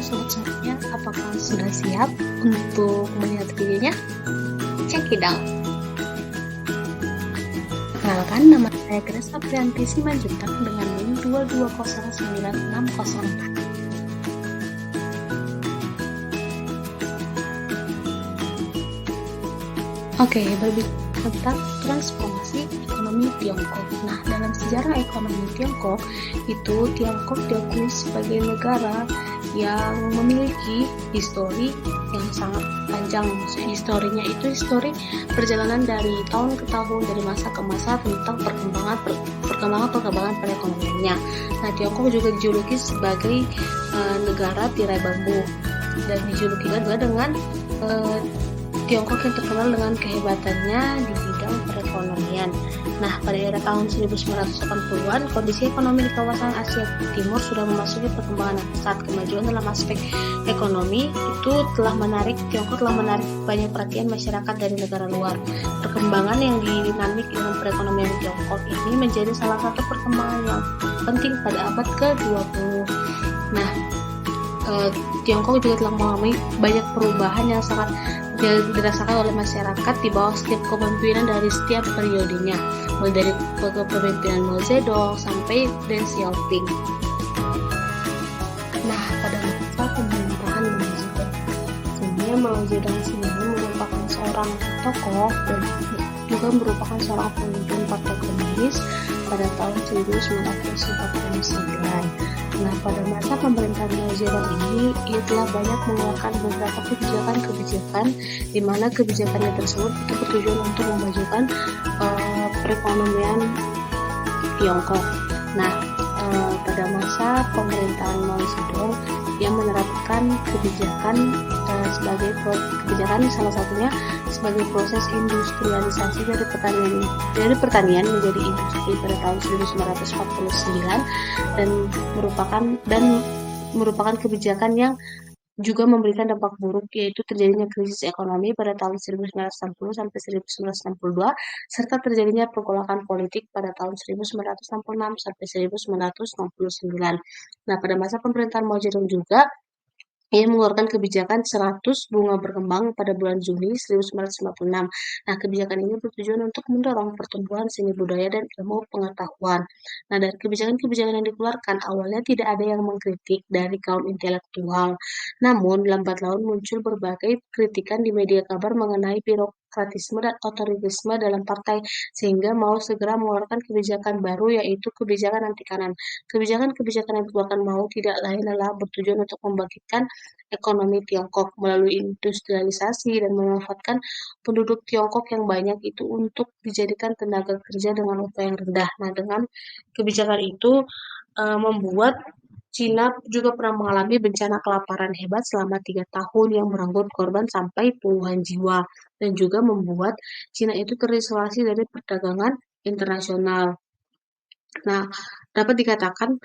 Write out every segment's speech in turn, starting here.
sobat semuanya, apakah sudah siap untuk melihat videonya? Check it out. Perkenalkan, nama saya Grace Aprianti Simanjuntak dengan NIM 2209604. Oke, berbicara tentang transformasi ekonomi Tiongkok. Nah, dalam sejarah ekonomi Tiongkok, itu Tiongkok diakui sebagai negara yang memiliki histori yang sangat panjang. Historinya itu histori perjalanan dari tahun ke tahun, dari masa ke masa tentang perkembangan perekonomiannya. Nah, Tiongkok juga dijuluki sebagai negara tirai bambu dan dijuluki juga dengan Tiongkok yang terkenal dengan kehebatannya di bidang perekonomian. Nah, pada era tahun 1980-an, kondisi ekonomi di kawasan Asia Timur sudah memasuki perkembangan saat kemajuan dalam aspek ekonomi itu Tiongkok telah menarik banyak perhatian masyarakat dari negara luar. Perkembangan yang dinamik dengan perekonomian Tiongkok ini menjadi salah satu perkembangan yang penting pada abad ke-20. Nah, Tiongkok juga telah mengalami banyak perubahan yang sangat dirasakan oleh masyarakat di bawah setiap kepemimpinan dari setiap periodenya, mulai dari kepemimpinan Mao Zedong sampai Deng Xiaoping. Nah, pada masa pemerintahan Mao Zedong, sebenarnya Mao Zedong sendiri merupakan seorang tokoh dan juga merupakan seorang pemimpin Partai Komunis pada tahun 1949. Nah, pada masa pemerintahan Mao Zedong ini, ia telah banyak mengeluarkan beberapa kebijakan-kebijakan di mana kebijakannya tersebut itu bertujuan untuk memajukan perekonomian Tiongkok. Nah, pada masa pemerintahan Mao Zedong, yang menerapkan kebijakan salah satunya sebagai proses industrialisasi dari pertanian menjadi industri pada tahun 1949 dan merupakan kebijakan yang juga memberikan dampak buruk, yaitu terjadinya krisis ekonomi pada tahun 1960 sampai 1962 serta terjadinya pergolakan politik pada tahun 1966 sampai 1969. Nah, pada masa pemerintahan Mao Zedong juga ia mengeluarkan kebijakan 100 bunga berkembang pada bulan Juni 1956. Nah, kebijakan ini bertujuan untuk mendorong pertumbuhan seni budaya dan ilmu pengetahuan. Nah, dari kebijakan-kebijakan yang dikeluarkan, awalnya tidak ada yang mengkritik dari kaum intelektual. Namun, lambat laun muncul berbagai kritikan di media kabar mengenai birokratisme dan otoritarisme dalam partai, sehingga mau segera mengeluarkan kebijakan baru, yaitu kebijakan anti kanan. Kebijakan-kebijakan yang dikeluarkan Mao tidak lain adalah bertujuan untuk membangkitkan ekonomi Tiongkok melalui industrialisasi dan memanfaatkan penduduk Tiongkok yang banyak itu untuk dijadikan tenaga kerja dengan upah yang rendah. Nah, dengan kebijakan itu membuat Cina juga pernah mengalami bencana kelaparan hebat selama 3 tahun yang merenggut korban sampai puluhan jiwa dan juga membuat Cina itu terisolasi dari perdagangan internasional. Nah, dapat dikatakan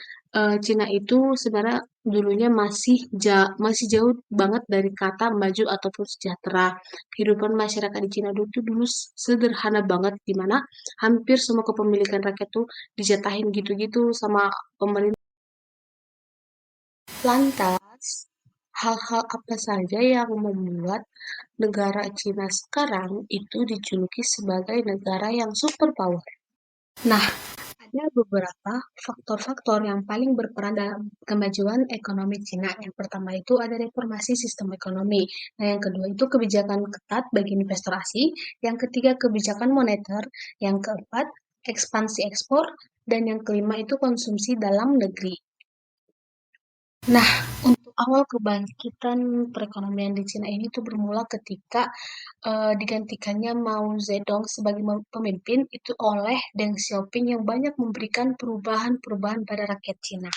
Cina itu sebenarnya dulunya masih jauh banget dari kata maju ataupun sejahtera. Kehidupan masyarakat di Cina dulu sederhana banget, di mana hampir semua kepemilikan rakyat tuh dijatahin gitu-gitu sama pemerintah. Lantas, hal-hal apa saja yang membuat negara Cina sekarang itu dijuluki sebagai negara yang superpower? Nah, ada beberapa faktor-faktor yang paling berperan dalam kemajuan ekonomi Cina. Yang pertama itu ada reformasi sistem ekonomi. Nah, yang kedua itu kebijakan ketat bagi investor asing. Yang ketiga kebijakan moneter. Yang keempat ekspansi ekspor. Dan yang kelima itu konsumsi dalam negeri. Nah, untuk awal kebangkitan perekonomian di Cina ini tuh bermula ketika digantikannya Mao Zedong sebagai pemimpin itu oleh Deng Xiaoping yang banyak memberikan perubahan-perubahan pada rakyat Cina.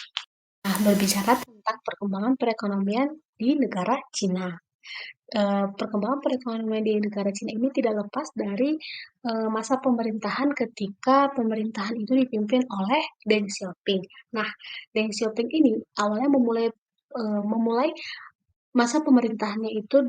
Nah, berbicara tentang perkembangan perekonomian di negara Cina. Perkembangan perekonomian di negara Cina ini tidak lepas dari masa pemerintahan ketika pemerintahan itu dipimpin oleh Deng Xiaoping. Nah, Deng Xiaoping ini awalnya memulai masa pemerintahannya itu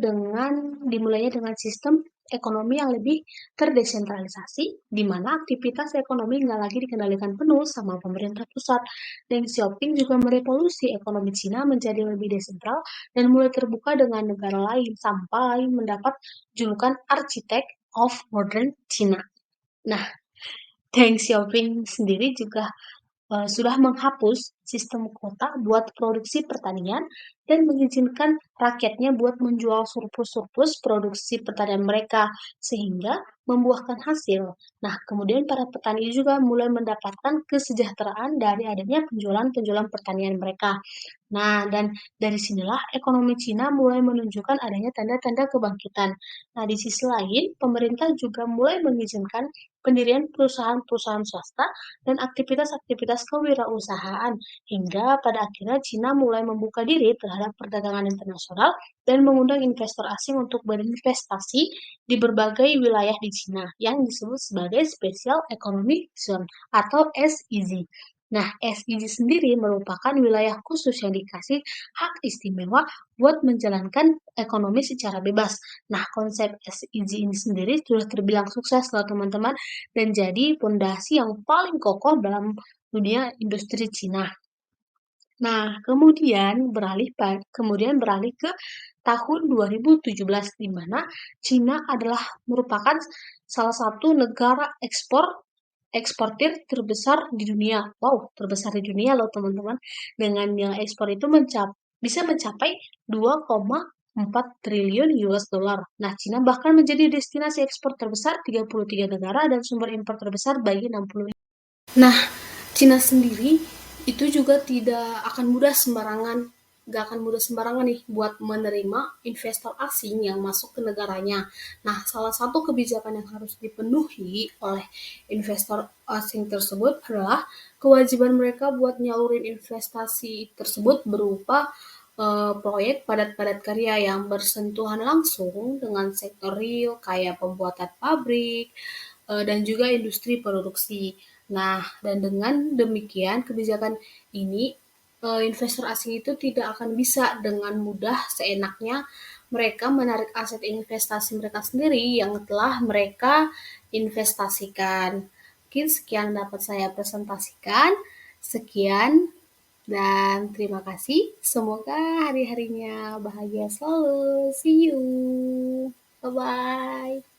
dimulainya dengan sistem ekonomi yang lebih terdesentralisasi, di mana aktivitas ekonomi nggak lagi dikendalikan penuh sama pemerintah pusat. Deng Xiaoping juga merevolusi ekonomi Cina menjadi lebih desentral dan mulai terbuka dengan negara lain sampai mendapat julukan arsitek of modern China. Nah, Deng Xiaoping sendiri juga sudah menghapus sistem kuota buat produksi pertanian dan mengizinkan rakyatnya buat menjual surplus-surplus produksi pertanian mereka sehingga membuahkan hasil. Nah, kemudian para petani juga mulai mendapatkan kesejahteraan dari adanya penjualan-penjualan pertanian mereka. Nah, dan dari sinilah ekonomi Cina mulai menunjukkan adanya tanda-tanda kebangkitan. Nah, di sisi lain, pemerintah juga mulai mengizinkan pendirian perusahaan-perusahaan swasta dan aktivitas-aktivitas kewirausahaan, hingga pada akhirnya Cina mulai membuka diri terhadap perdagangan internasional dan mengundang investor asing untuk berinvestasi di berbagai wilayah di Cina yang disebut sebagai Special Economic Zone atau SEZ. Nah, SEZ sendiri merupakan wilayah khusus yang dikasih hak istimewa buat menjalankan ekonomi secara bebas. Nah, konsep SEZ ini sendiri sudah terbilang sukses loh teman-teman dan jadi pondasi yang paling kokoh dalam dunia industri Cina. Nah, kemudian beralih ke tahun 2017 di mana Cina adalah merupakan salah satu negara eksportir terbesar di dunia. Wow, terbesar di dunia loh teman-teman. Dengan nilai ekspor itu bisa mencapai 2,4 triliun US dollar. Nah, Cina bahkan menjadi destinasi ekspor terbesar 33 negara dan sumber impor terbesar bagi 60. Nah, Cina sendiri itu juga tidak akan mudah sembarangan, gak akan mudah sembarangan nih buat menerima investor asing yang masuk ke negaranya. Nah, salah satu kebijakan yang harus dipenuhi oleh investor asing tersebut adalah kewajiban mereka buat nyalurin investasi tersebut berupa proyek padat-padat karya yang bersentuhan langsung dengan sektor real kayak pembuatan pabrik, dan juga industri produksi. Nah, dan dengan demikian kebijakan ini investor asing itu tidak akan bisa dengan mudah seenaknya mereka menarik aset investasi mereka sendiri yang telah mereka investasikan. Mungkin sekian dapat saya presentasikan. Sekian dan terima kasih. Semoga hari-harinya bahagia selalu. See you. Bye-bye.